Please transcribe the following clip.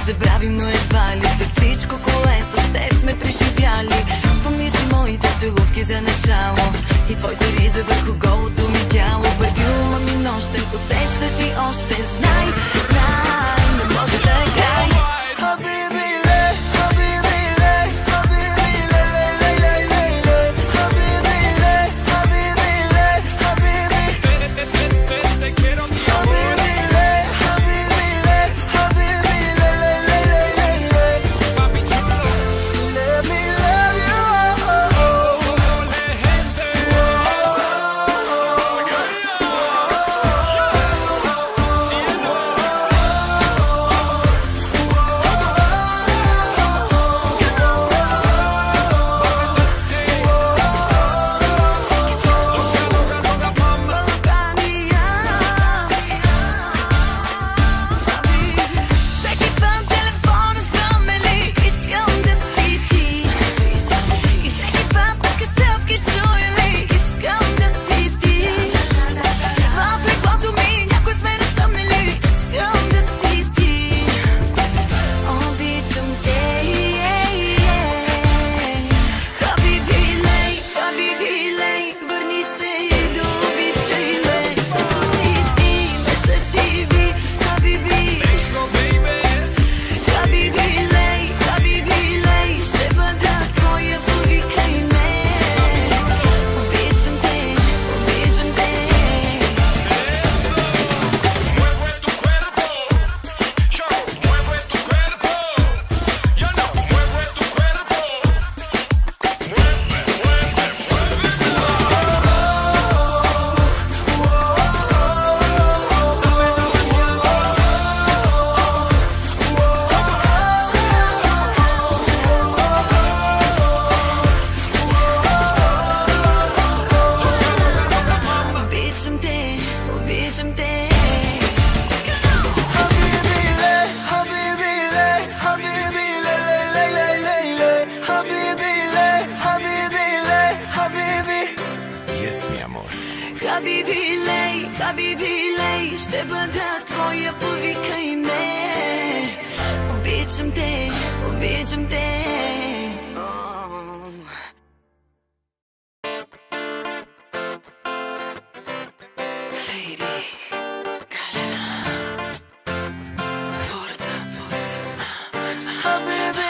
забравим, но едва ли след всичко, което с теб сме преживяли. Спомни си моите целувки за начало и твоята риза върху голото ми тяло. Първи ума ми нощен, усещаш и още знай, знай, не може да е край. Habibi lej, ще бъда твоя, повикай ме. Обичам те, обичам те. Habibi